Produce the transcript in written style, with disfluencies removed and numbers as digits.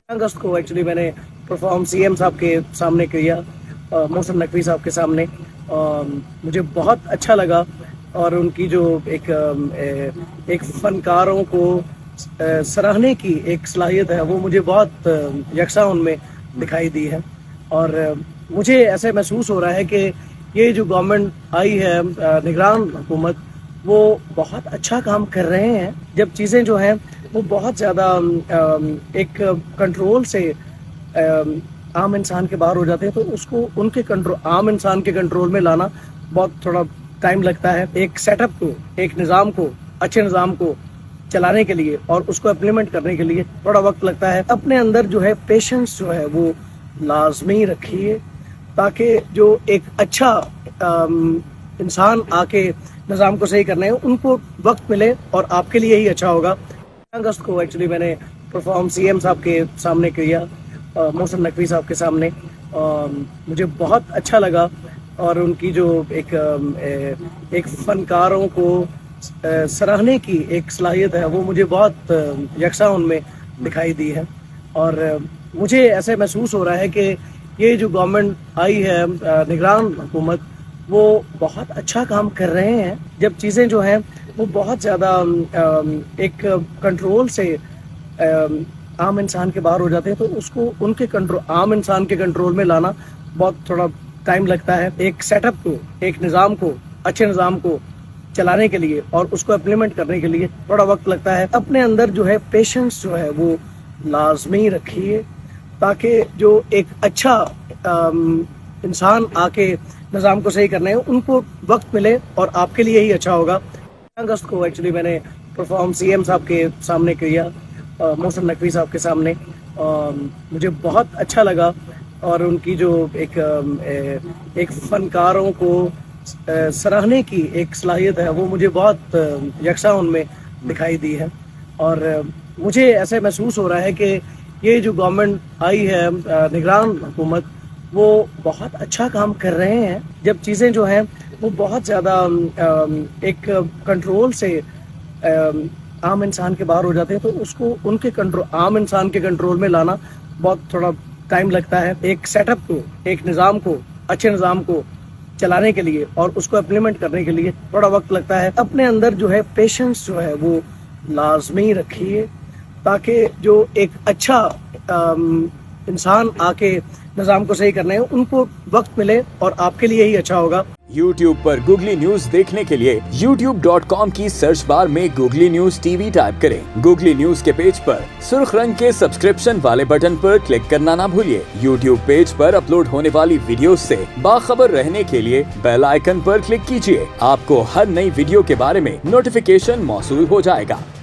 अगस्त को एक्चुअली मैंने perform CM साहब के सामने किया, मोहसिन नकवी साहब के सामने। मुझे बहुत अच्छा लगा और उनकी जो एक फनकारों को सराहने की एक सलाहियत है वो मुझे बहुत यकसा उनमें दिखाई दी है। और मुझे ऐसे महसूस हो रहा है कि ये जो गवर्नमेंट आई है, निगरान हुकूमत, वो बहुत अच्छा काम कर रहे हैं। जब चीज़ें जो हैं वो बहुत ज़्यादा एक कंट्रोल से आम इंसान के बाहर हो जाते हैं तो उसको उनके कंट्रोल, आम इंसान के कंट्रोल में लाना बहुत थोड़ा टाइम लगता है। एक सेटअप को, एक निज़ाम को, अच्छे निज़ाम को चलाने के लिए और उसको इम्प्लीमेंट करने के लिए थोड़ा वक्त लगता है। अपने अंदर जो है पेशेंस जो है वो लाजमी रखिए ताकि जो एक अच्छा इंसान आके निज़ाम को सही करना है उनको वक्त मिले और आपके लिए ही अच्छा होगा। अगस्त को एक्चुअली मैंने परफॉर्म सीएम साहब के सामने किया, मोहसिन नकवी साहब के सामने। मुझे बहुत अच्छा लगा और उनकी जो एक फनकारों को सराहने की एक सलाहियत है वो मुझे बहुत यकसा उनमें दिखाई दी है। और मुझे ऐसे महसूस हो रहा है कि ये जो गवर्नमेंट आई है, निगरान हुकूमत, वो बहुत अच्छा काम कर रहे हैं। जब चीज़ें जो हैं वो बहुत ज़्यादा एक कंट्रोल से आम इंसान के बाहर हो जाते हैं तो उसको उनके कंट्रोल, आम इंसान के कंट्रोल में लाना बहुत थोड़ा टाइम लगता है। एक सेटअप को, एक निज़ाम को, अच्छे निज़ाम को चलाने के लिए और उसको इम्प्लीमेंट करने के लिए थोड़ा वक्त लगता है। अपने अंदर जो है पेशेंस जो है वो लाजमी रखिए ताकि जो एक अच्छा इंसान आके निज़ाम को सही करना है उनको वक्त मिले और आपके लिए ही अच्छा होगा। अगस्त को एक्चुअली मैंने परफॉर्म सीएम साहब के सामने किया, मोहसिन नकवी साहब के सामने। मुझे बहुत अच्छा लगा और उनकी जो एक फनकारों को सराहने की एक सलाहियत है वो मुझे बहुत यकसा उनमें दिखाई दी है। और मुझे ऐसे महसूस हो रहा है कि ये जो गवर्नमेंट आई है, निगरान हुकूमत, वो बहुत अच्छा काम कर रहे हैं। जब चीज़ें जो हैं वो बहुत ज़्यादा एक कंट्रोल से आम इंसान के बाहर हो जाते हैं तो उसको उनके कंट्रोल, आम इंसान के कंट्रोल में लाना बहुत थोड़ा टाइम लगता है। एक सेटअप को, एक निज़ाम को, अच्छे निज़ाम को चलाने के लिए और उसको इम्प्लीमेंट करने के लिए थोड़ा वक्त लगता है। अपने अंदर जो है पेशेंस जो है वो लाजमी रखिए ताकि जो एक अच्छा इंसान आके निज़ाम को सही करना है उनको वक्त मिले और आपके लिए ही अच्छा होगा। YouTube पर गूगली न्यूज देखने के लिए youtube.com की सर्च बार में गूगली न्यूज टीवी टाइप करें। गूगली न्यूज के पेज पर सुर्ख रंग के सब्सक्रिप्शन वाले बटन पर क्लिक करना ना भूलिए। YouTube पेज पर अपलोड होने वाली वीडियोस से बाखबर रहने के लिए बेल आइकन पर क्लिक कीजिए। आपको हर नई वीडियो के बारे में नोटिफिकेशन मौसूल हो जाएगा।